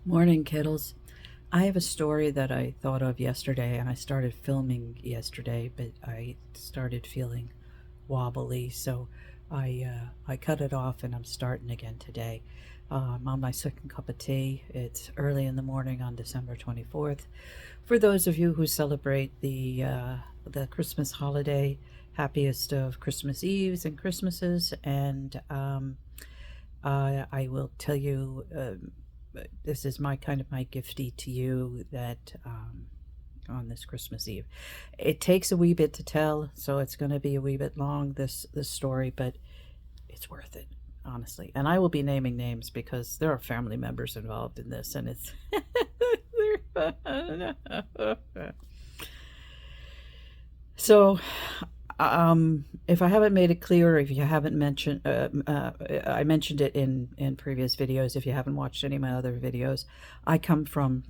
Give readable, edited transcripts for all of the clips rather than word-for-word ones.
Morning, kiddos. I have a story that I thought of yesterday, and I started filming yesterday, but I started feeling wobbly, so I cut it off, and I'm starting again today. I'm on my second cup of tea. It's early in the morning on December 24th. For those of you who celebrate the Christmas holiday, happiest of Christmas Eves and Christmases, and I will tell you, this is my kind of my gifty to you that on this Christmas Eve. It takes a wee bit to tell, so it's going to be a wee bit long, this story, but it's worth it, honestly. And I will be naming names because there are family members involved in this, and it's so if I haven't made it clear, if you haven't mentioned, I mentioned it in previous videos. If you haven't watched any of my other videos, I come from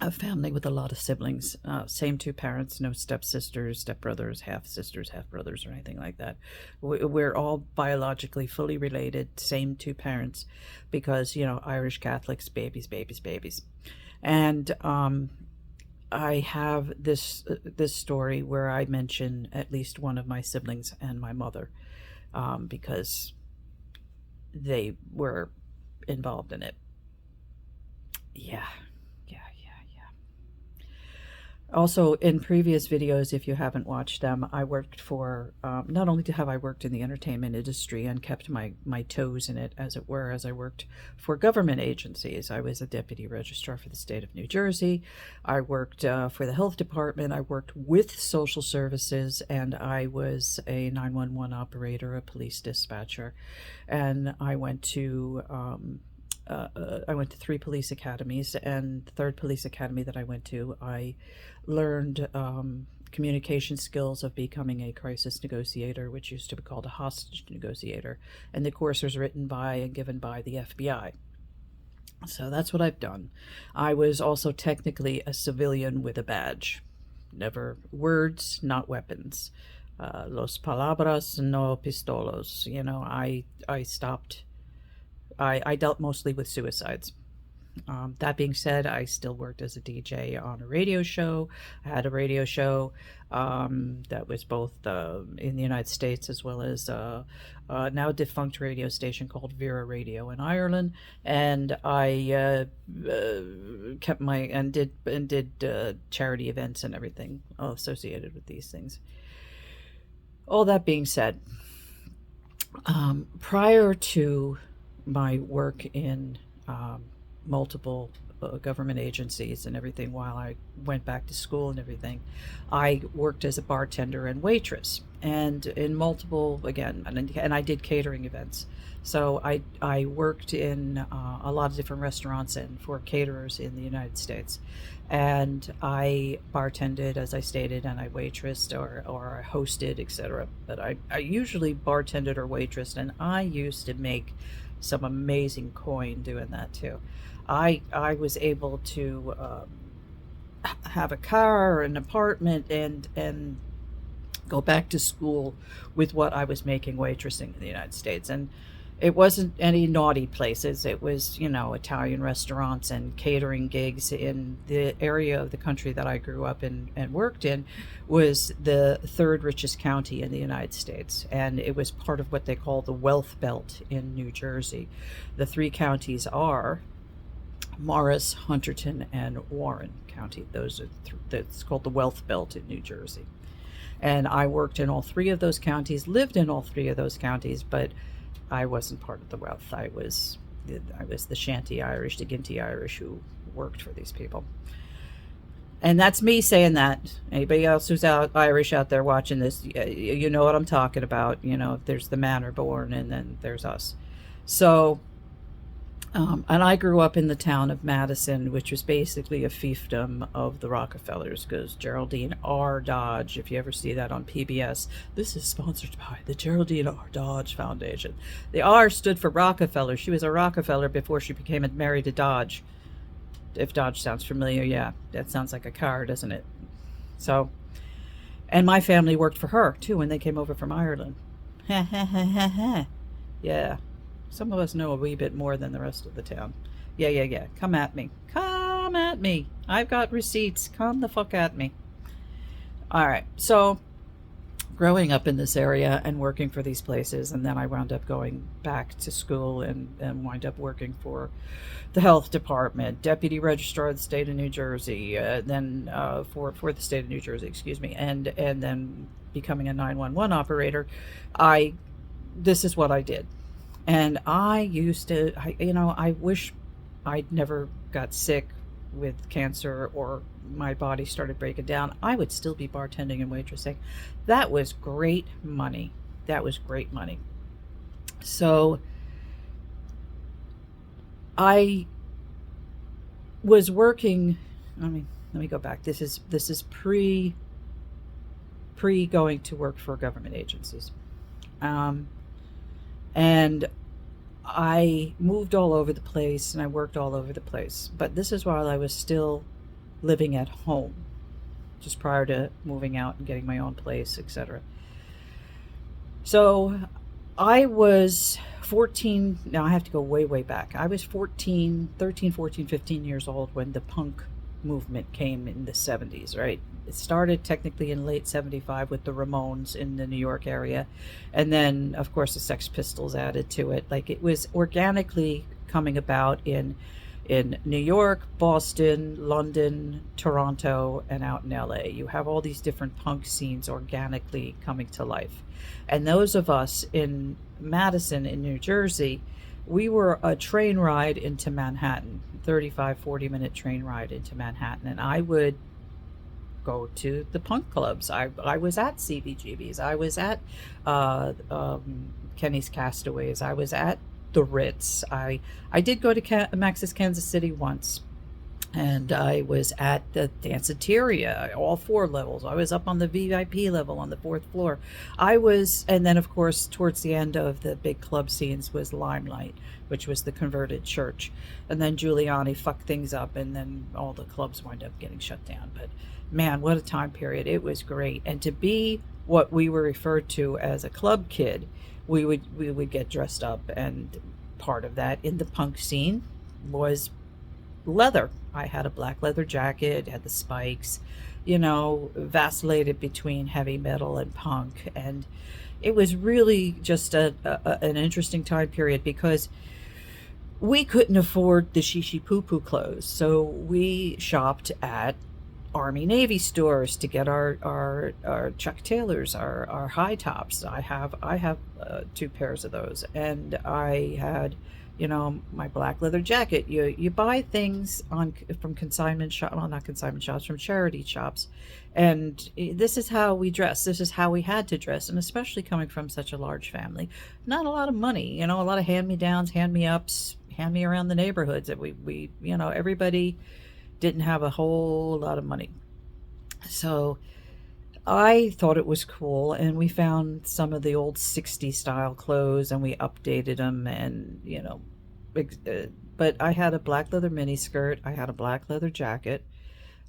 a family with a lot of siblings, same two parents, no stepsisters, stepbrothers, half sisters, half brothers, or anything like that. We're all biologically fully related, same two parents, because, you know, Irish Catholics, babies, babies, babies. And I have this story where I mention at least one of my siblings and my mother, because they were involved in it. Yeah. Also, in previous videos, if you haven't watched them, I worked for, not only have I worked in the entertainment industry and kept my toes in it, as it were, as I worked for government agencies. I was a deputy registrar for the state of New Jersey. I worked for the health department. I worked with social services, and I was a 911 operator, a police dispatcher. And I went to three police academies, and the third police academy that I went to, I learned communication skills of becoming a crisis negotiator, which used to be called a hostage negotiator. And the course was written by and given by the FBI. So that's what I've done. I was also technically a civilian with a badge. Never words, not weapons. Los palabras, no pistolos. You know, I stopped. I dealt mostly with suicides. That being said, I still worked as a DJ on a radio show. I had a radio show that was both in the United States as well as now defunct radio station called Vera Radio in Ireland. And I kept my and did charity events and everything associated with these things. All that being said, prior to my work in multiple government agencies and everything, while I went back to school and everything, I worked as a bartender and waitress, and in multiple, again, and I did catering events. So I worked in a lot of different restaurants and for caterers in the United States, and I bartended, as I stated, and I waitressed or I hosted, etc. But I usually bartended or waitressed, and I used to make some amazing coin doing that too. I was able to have a car, an apartment, and go back to school with what I was making waitressing in the United States. And it wasn't any naughty places. It was, you know, Italian restaurants and catering gigs in the area of the country that I grew up in and worked in. Was the third richest county in the United States, and it was part of what they call the Wealth Belt in New Jersey. The three counties are Morris, Hunterdon, and Warren County. Those are that's called the Wealth Belt in New Jersey. And I worked in all three of those counties, lived in all three of those counties, but I wasn't part of the wealth. I was the shanty Irish, the Ginty Irish who worked for these people. And that's me saying that. Anybody else who's Irish out there watching this, you know what I'm talking about. You know, there's the manor born, and then there's us. So, and I grew up in the town of Madison, which was basically a fiefdom of the Rockefellers, because Geraldine R. Dodge, if you ever see that on PBS, this is sponsored by the Geraldine R. Dodge Foundation. The R stood for Rockefeller. She was a Rockefeller before she became married to Dodge. If Dodge sounds familiar, yeah, that sounds like a car, doesn't it? So, and my family worked for her, too, when they came over from Ireland. Yeah. Some of us know a wee bit more than the rest of the town. Yeah. Come at me. Come at me. I've got receipts. Come the fuck at me. All right. So, growing up in this area and working for these places, and then I wound up going back to school and wind up working for the health department, deputy registrar of the state of New Jersey, then for the state of New Jersey, excuse me, and then becoming a 911 operator. I This is what I did, and I used to, I wish I'd never got sick with cancer or my body started breaking down. I would still be bartending and waitressing. That was great money. That was great money. So I was working. Let me go back. This is pre going to work for government agencies, and I moved all over the place and I worked all over the place. But this is while I was still living at home, just prior to moving out and getting my own place, etc. So I was 14. Now I have to go way, way back. I was 13, 14, 15 years old when the punk movement came in the 70s, right? It started technically in late 75 with the Ramones in the New York area. And then, of course, the Sex Pistols added to it. Like, it was organically coming about in New York, Boston, London, Toronto, and out in LA. You have all these different punk scenes organically coming to life. And those of us in Madison, in New Jersey, we were a train ride into Manhattan, 40-minute train ride into Manhattan. And I would go to the punk clubs. I was at CBGB's. I was at Kenny's Castaways. I was at the Ritz. I did go to Max's Kansas City once, and I was at the Danceteria, all 4 levels. I was up on the VIP level on the 4th floor. And then of course towards the end of the big club scenes was Limelight, which was the converted church. And then Giuliani fucked things up, and then all the clubs wind up getting shut down. But man, what a time period. It was great. And to be what we were referred to as a club kid, we would get dressed up, and part of that in the punk scene was leather. I had a black leather jacket, had the spikes, vacillated between heavy metal and punk. And it was really just an interesting time period, because we couldn't afford the shishi poo poo clothes. So we shopped at Army Navy stores to get our Chuck Taylors, our high tops. I have 2 pairs of those, and I had my black leather jacket. You buy things from consignment shop, well, not consignment shops, from charity shops. And this is how we dress. This is how we had to dress. And especially coming from such a large family, not a lot of money, a lot of hand-me-downs, hand-me-ups, hand-me around the neighborhoods. That we everybody didn't have a whole lot of money. So I thought it was cool, and we found some of the old 60s style clothes and we updated them, and but I had a black leather mini skirt, I had a black leather jacket,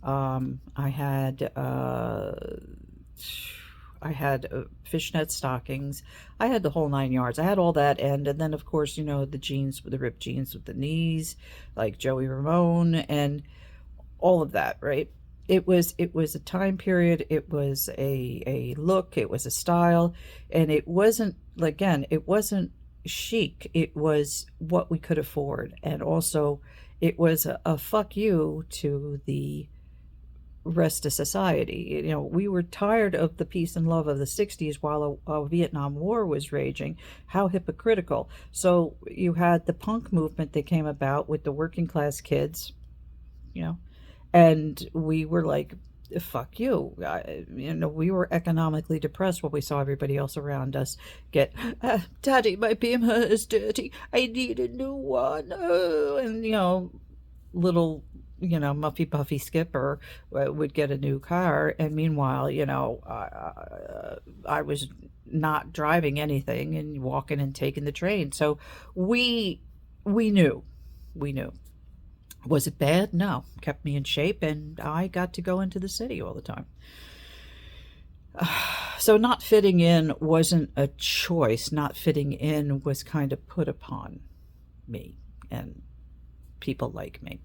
I had fishnet stockings, I had the whole 9 yards. I had all that, and then of course the jeans, the ripped jeans with the knees, like Joey Ramone, and all of that, right? It was a time period, it was a look, it was a style, and it wasn't chic. It was what we could afford, and also it was a fuck you to the rest of society. We were tired of the peace and love of the 60s while a Vietnam War was raging. How hypocritical. So you had the punk movement that came about with the working class kids, and we were like, fuck you. We were economically depressed while we saw everybody else around us get, Daddy, my Beamer is dirty, I need a new one. And little Muffy Buffy Skipper would get a new car, and meanwhile I was not driving anything and walking and taking the train. So we knew. Was it bad? No. Kept me in shape, and I got to go into the city all the time. So not fitting in wasn't a choice. Not fitting in was kind of put upon me. And people like me.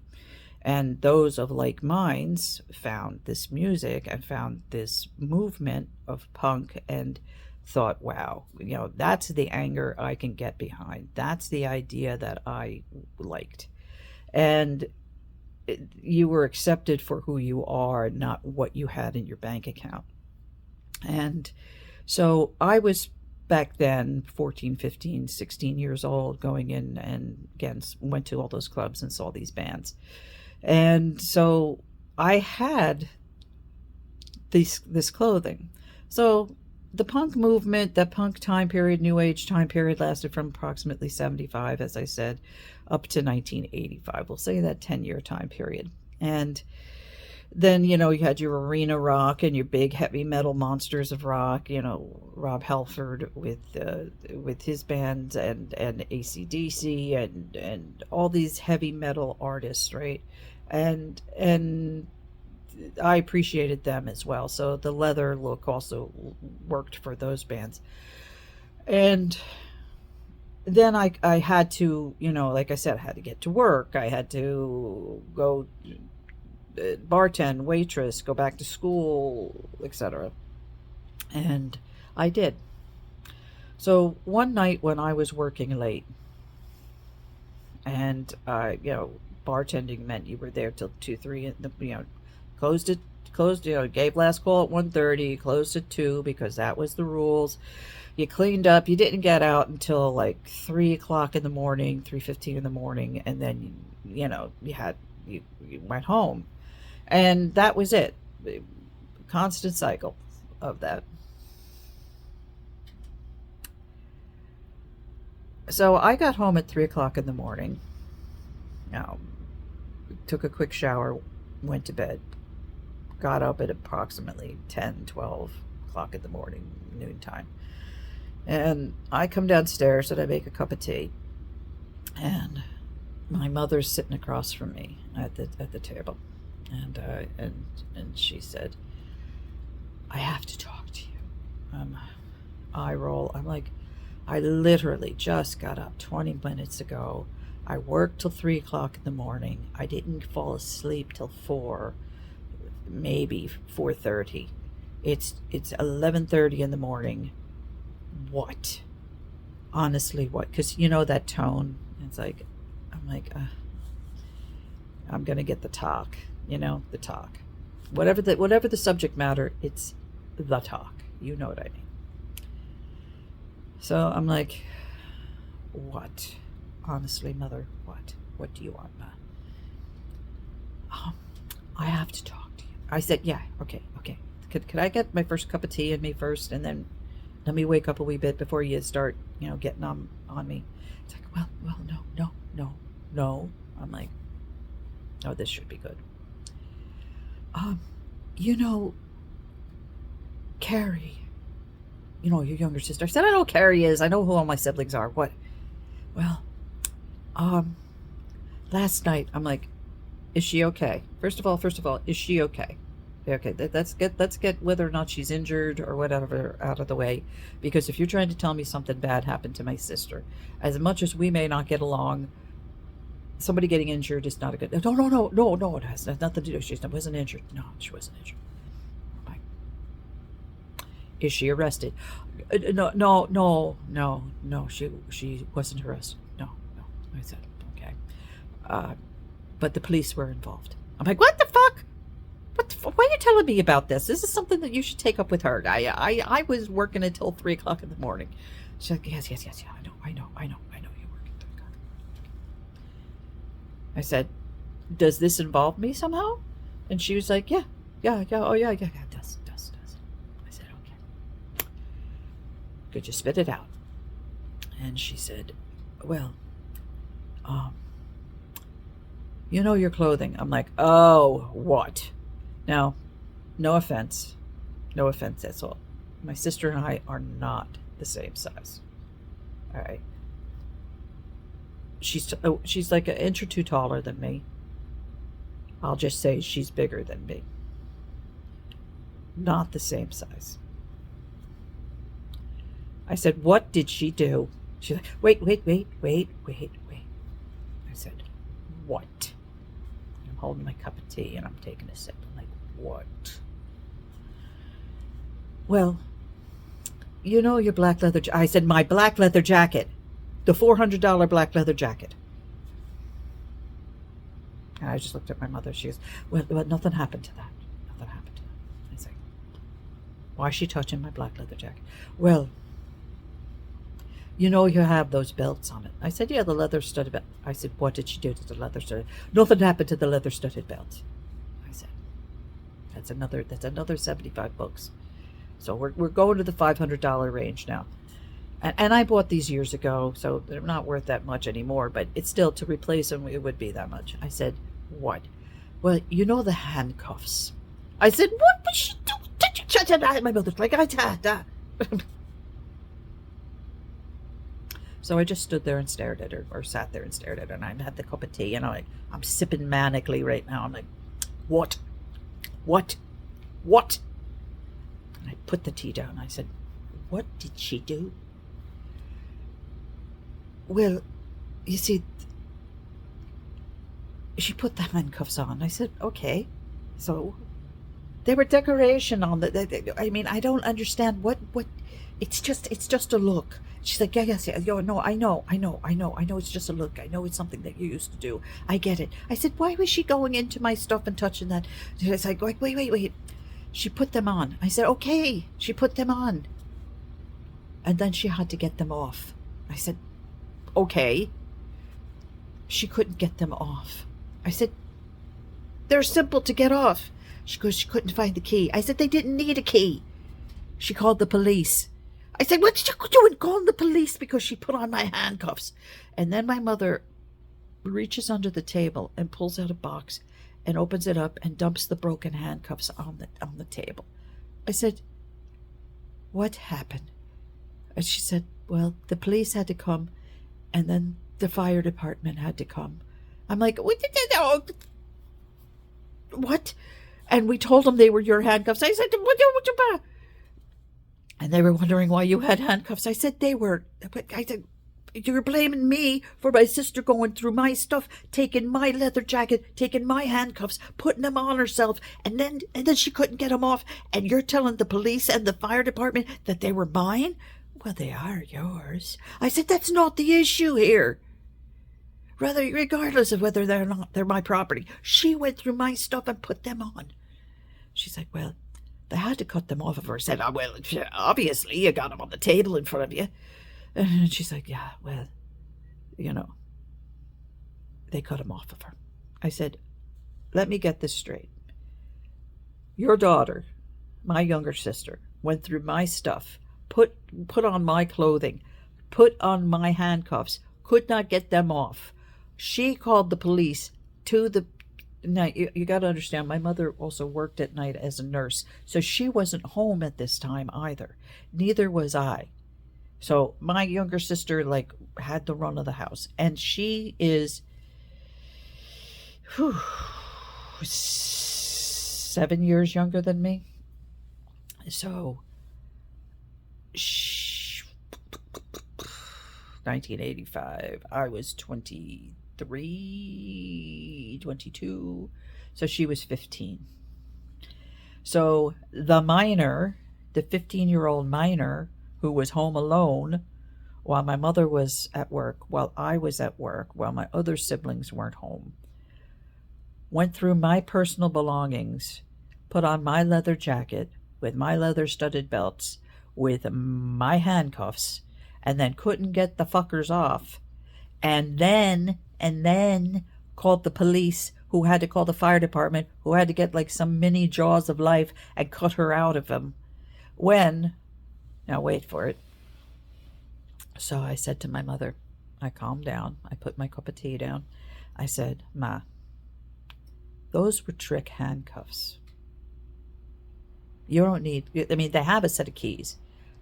And those of like minds found this music and found this movement of punk and thought, wow, that's the anger I can get behind. That's the idea that I liked. And you were accepted for who you are, not what you had in your bank account. And so I was back then 14, 15, 16 years old, going in and again went to all those clubs and saw these bands. And so I had this clothing. So the punk movement, that punk time period, new age time period, lasted from approximately 75, as I said, up to 1985. We'll say that 10-year time period. And then, you had your arena rock and your big heavy metal monsters of rock, Rob Halford with his bands and AC/DC and all these heavy metal artists, right? And I appreciated them as well. So the leather look also worked for those bands. And then I had to, like I said, I had to get to work. I had to go bartend, waitress, go back to school, etc. And I did. So one night when I was working late, and bartending meant you were there till 2, 3, closed, gave last call at 1:30, closed at 2 because that was the rules. You cleaned up, you didn't get out until like 3 o'clock in the morning, 3:15 in the morning, and then you went home. And that was it. Constant cycle of that. So I got home at 3 o'clock in the morning. Took a quick shower, went to bed, got up at approximately 10, 12 o'clock in the morning, noontime. And I come downstairs and I make a cup of tea. And my mother's sitting across from me at the table. And she said, I have to talk to you. I roll. I'm like, I literally just got up 20 minutes ago. I worked till 3 o'clock in the morning. I didn't fall asleep till 4, maybe 4:30. It's 11:30 in the morning. What? Honestly, what? Because that tone. It's like, I'm like, I'm gonna get the talk. The talk. Whatever the subject matter, it's the talk. You know what I mean. So I'm like, what? Honestly, Mother, what? What do you want, Ma? I have to talk to you. I said, yeah, okay. Could I get my first cup of tea in me first, and then let me wake up a wee bit before you start, getting on me? It's like, well, no. I'm like, oh, this should be good. Carrie, your younger sister. I said, I know who Carrie is. I know who all my siblings are. What? Well, last night, I'm like, is she okay? First of all, is she okay? Okay, let's get whether or not she's injured or whatever out of the way, because if you're trying to tell me something bad happened to my sister, as much as we may not get along, somebody getting injured is not a good. No, it has nothing to do. She wasn't injured. No, she wasn't injured. Like, is she arrested? No. She wasn't arrested. No. I said, okay. But the police were involved. I'm like, what the fuck? Why are you telling me about this? This is something that you should take up with her. I was working until 3 o'clock in the morning. She's like, yes, I know. You work at 3 o'clock. I said, does this involve me somehow? And she was like, yeah. Oh, yeah, it does. I said, okay. Could you spit it out? And she said, well, your clothing. I'm like, oh, what? Now, no offense, that's all. My sister and I are not the same size. All right. She's like an inch or two taller than me. I'll just say she's bigger than me. Not the same size. I said, what did she do? She's like, wait. I said, what? I'm holding my cup of tea and I'm taking a sip. I'm like, what? Well, you know your black leather I said, my black leather jacket. The $400 black leather jacket. And I just looked at my mother. She goes, well, nothing happened to that. Nothing happened to that. I said, why is she touching my black leather jacket? Well, you know you have those belts on it. I said, yeah, the leather studded belt. I said, what did she do to the leather studded? Nothing happened to the leather studded belt. I said, that's another 75 bucks. So we're going to the $500 range now. And I bought these years ago, so they're not worth that much anymore, but it's still, to replace them, it would be that much. I said, what? Well, you know the handcuffs. I said, what would she do? My mother's like, So I just stood there and stared at her, or sat there and stared at her, and I had the cup of tea, and I'm sipping manically right now. I'm like, what? What? What? And I put the tea down. I said, what did she do? Well, you see, she put the handcuffs on. I said, okay. So they were decoration on I mean, I don't understand what, it's just a look. She's like, yes, no, I know, it's just a look. I know it's something that you used to do. I get it. I said, why was she going into my stuff and touching that? It's like, wait. She put them on. I said, okay. She put them on. And then she had to get them off. I said, okay. She couldn't get them off. I said, they're simple to get off. She goes, she couldn't find the key. I said, they didn't need a key. She called the police. I said, what did you do calling the police because she put on my handcuffs? And then my mother reaches under the table and pulls out a box and opens it up and dumps the broken handcuffs on the table. I said, what happened? And she said, well, the police had to come, and then the fire department had to come. I'm like, what? And we told them they were your handcuffs. I said, what? And they were wondering why you had handcuffs. I said, they were. I said, you're blaming me for my sister going through my stuff, taking my leather jacket, taking my handcuffs, putting them on herself, and then she couldn't get them off. And you're telling the police and the fire department that they were mine? Well, they are yours. I said, that's not the issue here. Regardless of whether they're my property. She went through my stuff and put them on. She's like, well, they had to cut them off of her. I said, oh, well, obviously you got them on the table in front of you. And she's like, yeah, well, you know, they cut them off of her. I said, let me get this straight. Your daughter, my younger sister, went through my stuff, put on my clothing, put on my handcuffs, could not get them off. She called the police to the... Now, you got to understand, my mother also worked at night as a nurse, so she wasn't home at this time either. Neither was I. So my younger sister, had the run of the house. And she is 7 years younger than me. So, 1985, I was 23, 22. So she was 15. So the 15-year-old minor, who was home alone while my mother was at work, while I was at work, while my other siblings weren't home, went through my personal belongings, put on my leather jacket with my leather studded belts, with my handcuffs, and then couldn't get the fuckers off, and then called the police, who had to call the fire department, who had to get some mini jaws of life and cut her out of them. Now wait for it. So I said to my mother, I calmed down. I put my cup of tea down. I said, Ma, those were trick handcuffs. You don't need... they have a set of keys,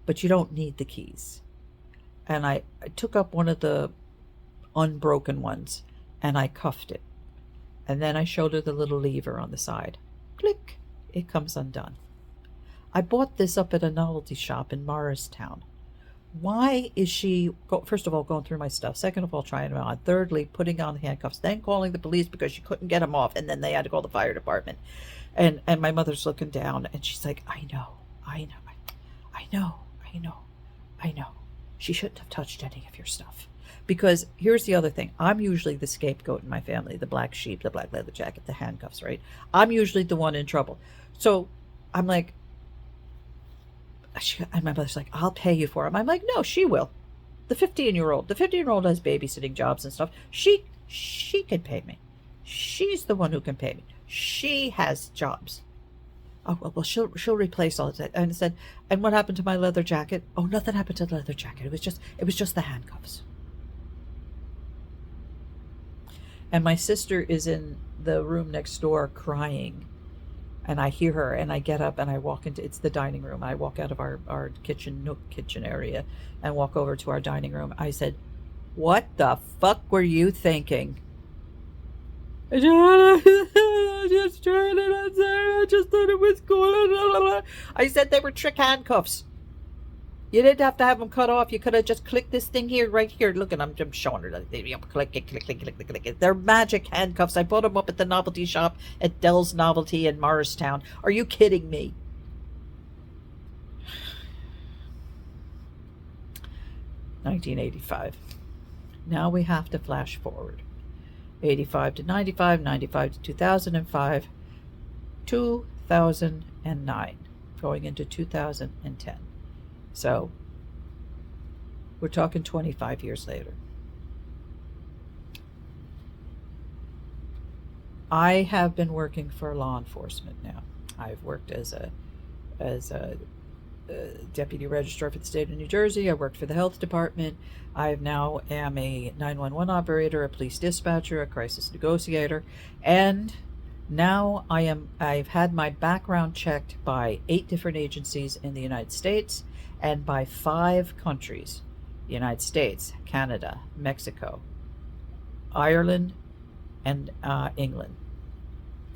but you don't need the keys. And I took up one of the unbroken ones, and I cuffed it. And then I showed her the little lever on the side. Click. It comes undone. I bought this up at a novelty shop in Morristown. Why is she, first of all, going through my stuff? Second of all, trying them on. Thirdly, putting on handcuffs. Then calling the police because she couldn't get them off. And then they had to call the fire department. And my mother's looking down and she's like, I know, I know, I know, I know. She shouldn't have touched any of your stuff. Because here's the other thing. I'm usually the scapegoat in my family, the black sheep, the black leather jacket, the handcuffs, right? I'm usually the one in trouble. So I'm like, and my mother's like, I'll pay you for him. I'm like, no, she will. The 15-year-old has babysitting jobs and stuff. She can pay me. She's the one who can pay me. She has jobs. Oh, well, she'll replace all of that. And I said, and what happened to my leather jacket? Oh, nothing happened to the leather jacket. It was just the handcuffs. And my sister is in the room next door crying. And I hear her and I get up and I walk into, it's the dining room. I walk out of our kitchen area and walk over to our dining room. I said, what the fuck were you thinking? I just tried it on Sarah. I just thought it was cool. I said they were trick handcuffs. You didn't have to have them cut off. You could have just clicked this thing here, right here. Look, and I'm showing her. Click it. They're magic handcuffs. I bought them up at the novelty shop at Dell's Novelty in Morristown. Are you kidding me? $1985. Now we have to flash forward. 85 to 95, 95 to 2005, 2009, going into 2010. So we're talking 25 years later. I have been working for law enforcement now. I've worked as a deputy registrar for the state of New Jersey. I worked for the health department. I now am a 911 operator, a police dispatcher, a crisis negotiator, and now I've had my background checked by 8 different agencies in the United States and by 5 countries: the United States, Canada, Mexico, Ireland, and England.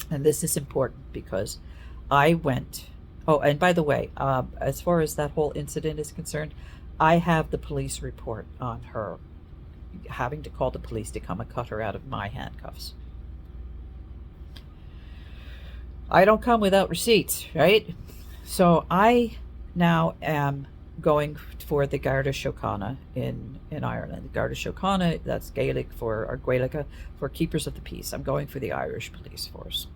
And this is important because I went. Oh, and by the way, as far as that whole incident is concerned, I have the police report on her having to call the police to come and cut her out of my handcuffs. I don't come without receipts, right? So I now am going for the Garda Síochána in Ireland. The Garda Síochána, that's Gaelic or Gaelica for Keepers of the Peace. I'm going for the Irish police force.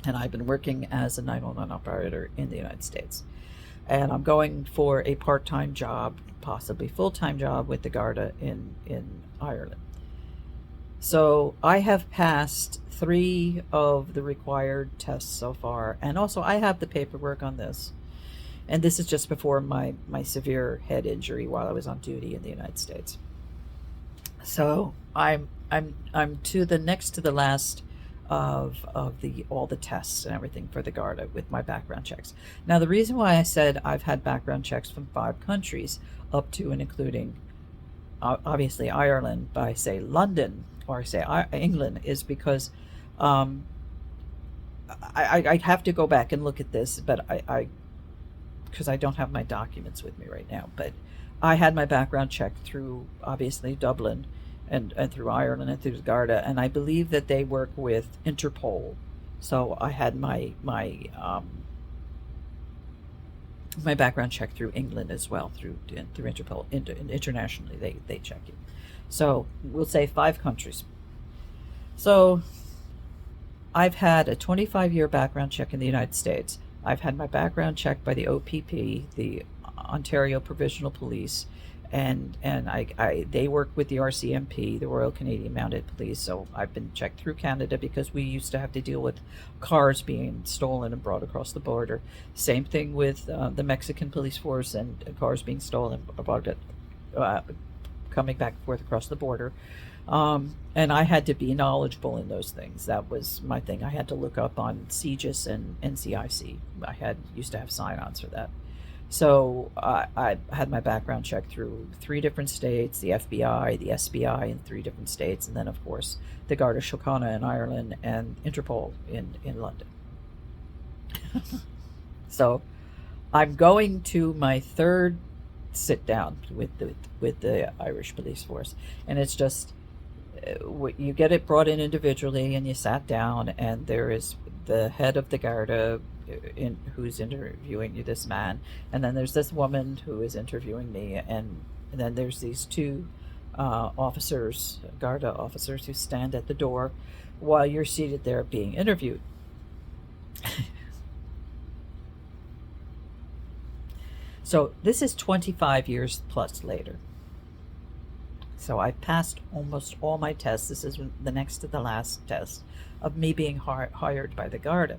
And I've been working as a 911 operator in the United States. And I'm going for a part-time job, possibly full-time job with the Garda in Ireland. So I have passed 3 of the required tests so far. And also I have the paperwork on this. And this is just before my severe head injury while I was on duty in the United States. So I'm to the next to the last of all the tests and everything for the Garda with my background checks. Now the reason why I said I've had background checks from 5 countries up to and including obviously Ireland, but I say London or I say England is because I'd have to go back and look at this, but because I don't have my documents with me right now, but I had my background checked through obviously Dublin and through Ireland and through the Garda, and I believe that they work with Interpol. So I had my background check through England as well, through Interpol. Internationally, they check you. So we'll say 5 countries. So I've had a 25-year background check in the United States. I've had my background checked by the OPP, the Ontario Provincial Police, and they work with the RCMP, the Royal Canadian Mounted Police. So I've been checked through Canada because we used to have to deal with cars being stolen and brought across the border. Same thing with the Mexican police force and cars being stolen, coming back and forth across the border. And I had to be knowledgeable in those things. That was my thing. I had to look up on CGIS and NCIC. I used to have sign-ons for that. So I had my background check through 3 different states, the FBI, the SBI in 3 different states, and then of course the Garda Síochána in Ireland and Interpol in London. So I'm going to my 3rd sit down with the Irish police force, and it's just you get it brought in individually, and you sat down, and there is the head of the Garda who's interviewing you, this man, and then there's this woman who is interviewing me, and then there's these two officers, Garda officers, who stand at the door while you're seated there being interviewed. So this is 25 years plus later. So I passed almost all my tests. This is the next to the last test of me being hired by the Garda.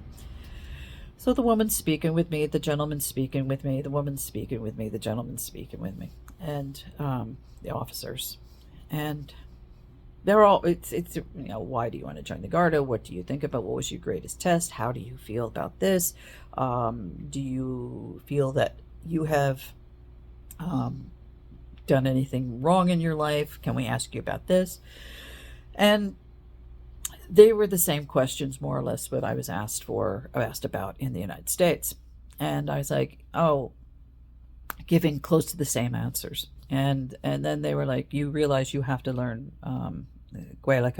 So the woman's speaking with me, the gentleman's speaking with me, the woman's speaking with me, the gentleman's speaking with me, and the officers. And they're all, it's why do you want to join the Garda? What do you think about, what was your greatest test? How do you feel about this? Do you feel that you have done anything wrong in your life? Can we ask you about this? And they were the same questions, more or less, what I was asked about in the United States. And I was like, oh, giving close to the same answers. And then they were like, you realize you have to learn Gaelic.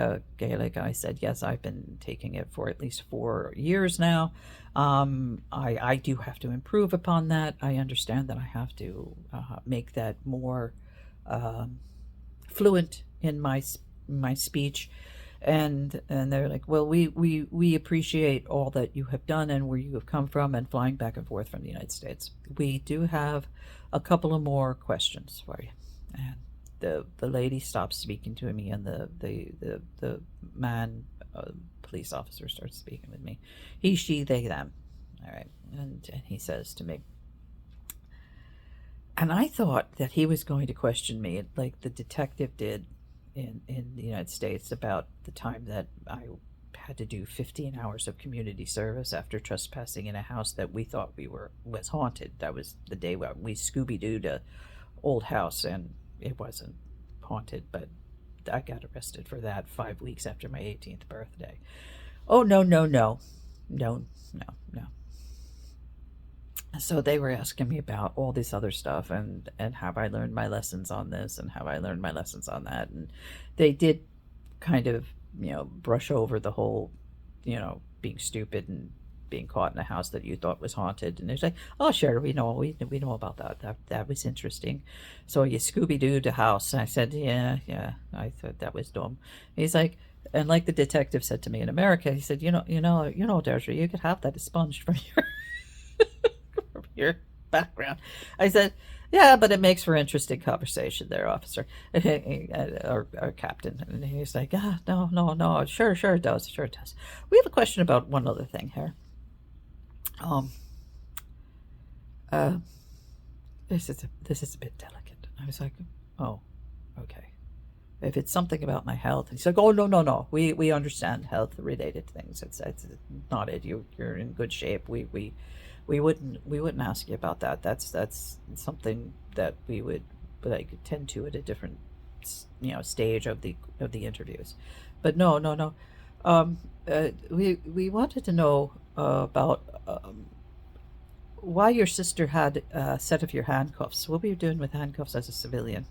I said, yes, I've been taking it for at least 4 years now. I do have to improve upon that. I understand that I have to make that more fluent in my speech. And they're like, well, we appreciate all that you have done and where you have come from, and flying back and forth from the United States. We do have a couple of more questions for you. And the lady stops speaking to me, and the man, police officer, starts speaking with me. He, she, they, them. All right. And he says to me, and I thought that he was going to question me like the detective did in the United States about the time that I had to do 15 hours of community service after trespassing in a house that we thought was haunted. That was the day where we Scooby-Dooed a old house, and it wasn't haunted, but I got arrested for that 5 weeks after my 18th birthday. Oh, no. So they were asking me about all this other stuff, and have I learned my lessons on this, and have I learned my lessons on that. And they did kind of, brush over the whole, being stupid and being caught in a house that you thought was haunted. And they're like, oh, sure, we know about that. That was interesting. So you Scooby-Dooed a house. And I said, yeah, I thought that was dumb. He's like, and like the detective said to me in America, he said, Deirdre, you could have that expunged from your background. I said, yeah, but it makes for interesting conversation there, officer, or captain. And he's like, no, sure it does. We have a question about one other thing here. This is a bit delicate. I was like, oh, okay. If it's something about my health, he's like, oh, no. We understand health related things. It's not it. You're in good shape. We wouldn't ask you about that. That's something that we would tend to at a different stage of the interviews. But no. We wanted to know about why your sister had a set of your handcuffs. What were you doing with handcuffs as a civilian?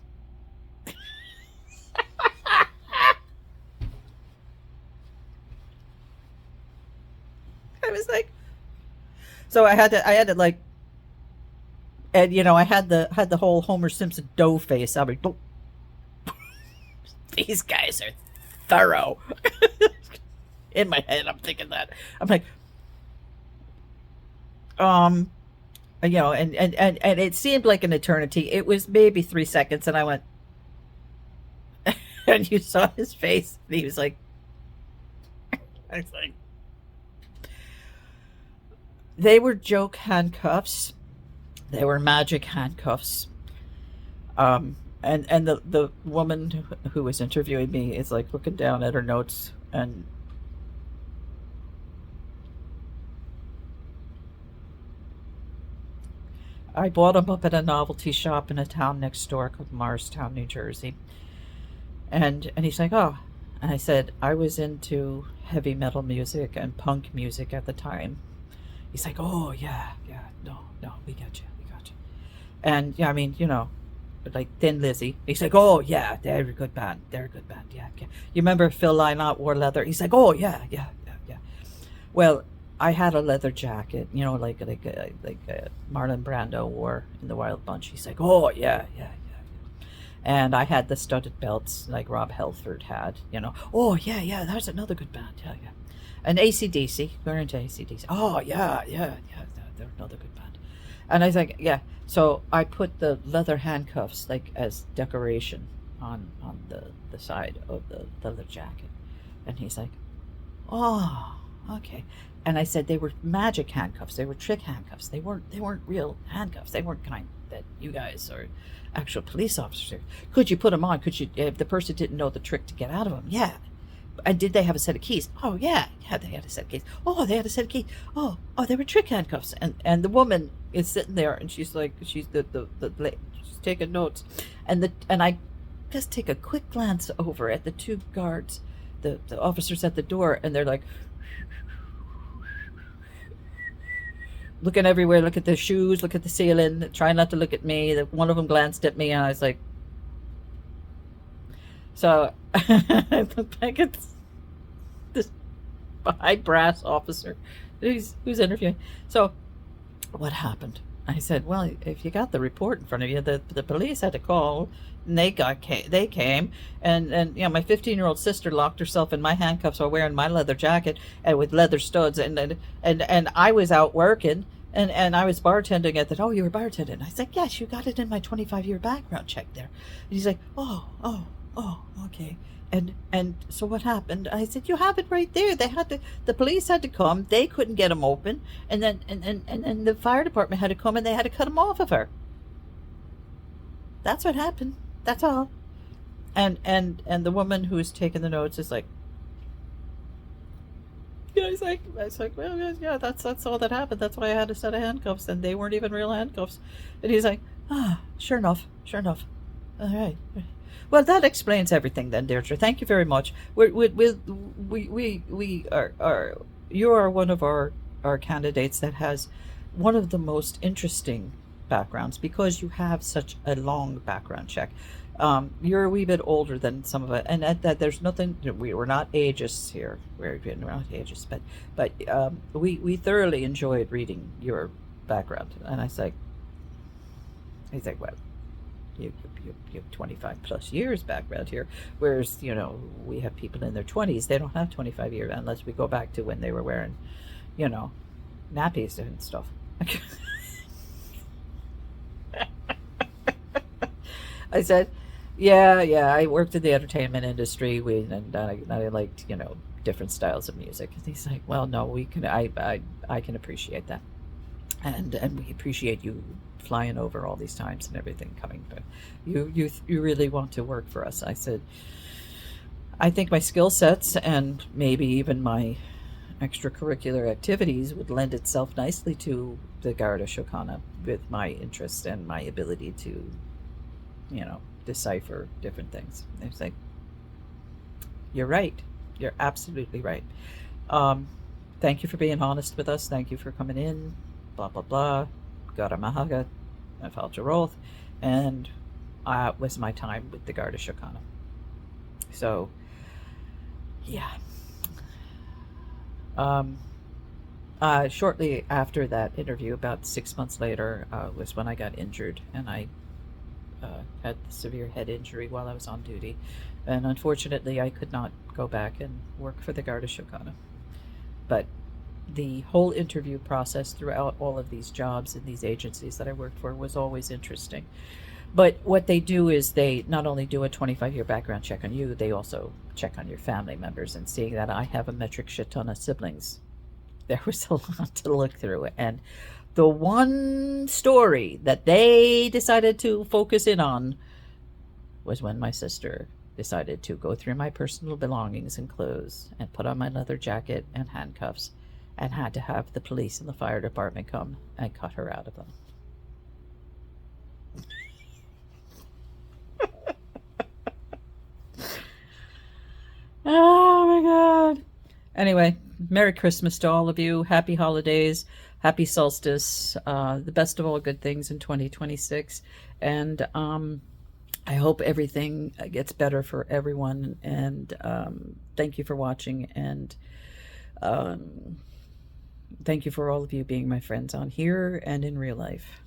I was like, so I had to like, and I had the whole Homer Simpson dough face. I mean, these guys are thorough. In my head, I'm thinking that. I'm like, and it seemed like an eternity. It was maybe 3 seconds, and I went, and you saw his face, and he was like, I was like, they were joke handcuffs. They were magic handcuffs. And the woman who was interviewing me is like looking down at her notes, and I bought them up at a novelty shop in a town next door called Morristown, New Jersey. And he's like, oh. And I said, I was into heavy metal music and punk music at the time. He's like, oh, yeah, no, we got you. And yeah, I mean, like Thin Lizzy. He's like, oh yeah, they're a good band. They're a good band. Yeah, yeah. You remember Phil Lynott wore leather? He's like, oh yeah, yeah, yeah, yeah. Well, I had a leather jacket, like Marlon Brando wore in the Wild Bunch. He's like, oh yeah, yeah, yeah. And I had the studded belts like Rob Halford had. Oh yeah, yeah. That's another good band. Yeah, yeah. And AC/DC. We're into AC/DC. Oh yeah, yeah, yeah. They're another good band. And I was like, yeah. So I put the leather handcuffs like as decoration on the side of the leather jacket. And he's like, oh, okay. And I said they were magic handcuffs. They were trick handcuffs. They weren't real handcuffs. They weren't kind that you guys are actual police officers. Could you put them on? Could you, if the person didn't know the trick to get out of them? Yeah. And did they have a set of keys? Oh yeah, yeah, they had a set of keys. Oh, they had a set of keys. Oh, they were trick handcuffs. And the woman is sitting there, and she's like, she's she's taking notes, and I just take a quick glance over at the two guards, the officers at the door, and they're like looking everywhere. Look at the shoes. Look at the ceiling. Try not to look at me. One of them glanced at me, and I was like, so I look back at this high brass officer who's interviewing. So, what happened? I said, well, if you got the report in front of you, the police had to call, and they came, and my 15-year-old sister locked herself in my handcuffs while wearing my leather jacket and with leather studs, and I was out working. And I was bartending at the, oh, you were bartending. I said, yes, you got it in my 25-year background check there. And he's like, oh, okay. And so what happened? I said, you have it right there. The police had to come. They couldn't get him open. And then the fire department had to come, and they had to cut him off of her. That's what happened. That's all. And the woman who's taking the notes is like, yeah, I was like, well, yeah, that's all that happened. That's why I had a set of handcuffs, and they weren't even real handcuffs. And he's like, sure enough. All right. Well, that explains everything then, Deirdre. Thank you very much. We are you are one of our candidates that has one of the most interesting backgrounds because you have such a long background check. You're a wee bit older than some of it, and at that there's nothing. We're not ageist here. We're not ageist, but we thoroughly enjoyed reading your background. And I was like, he's like, well, you have 25 plus years background here, whereas we have people in their 20s. They don't have 25 years unless we go back to when they were wearing nappies and stuff. I said, yeah, I worked in the entertainment industry. And I liked different styles of music. And he's like, well, no, we can. I can appreciate that, and we appreciate you flying over all these times and everything coming. But you really want to work for us. I said, I think my skill sets and maybe even my extracurricular activities would lend itself nicely to the Garda Síochána with my interest and my ability to decipher different things. It's like, you're right. You're absolutely right. Thank you for being honest with us. Thank you for coming in. Blah, blah, blah. Gara Mahaga, Falcharoth, and was my time with the Garda Síochána. So, yeah. Shortly after that interview, about 6 months later, was when I got injured, and I had severe head injury while I was on duty, and unfortunately I could not go back and work for the Garda Síochána. But the whole interview process throughout all of these jobs and these agencies that I worked for was always interesting. But what they do is they not only do a 25-year background check on you, they also check on your family members. And seeing that I have a metric shit ton of siblings, there was a lot to look through. And the one story that they decided to focus in on was when my sister decided to go through my personal belongings and clothes and put on my leather jacket and handcuffs and had to have the police and the fire department come and cut her out of them. Oh my God. Anyway, Merry Christmas to all of you. Happy holidays. happy solstice, the best of all good things in 2026. And I hope everything gets better for everyone. And thank you for watching. And um, thank you for all of you being my friends on here and in real life.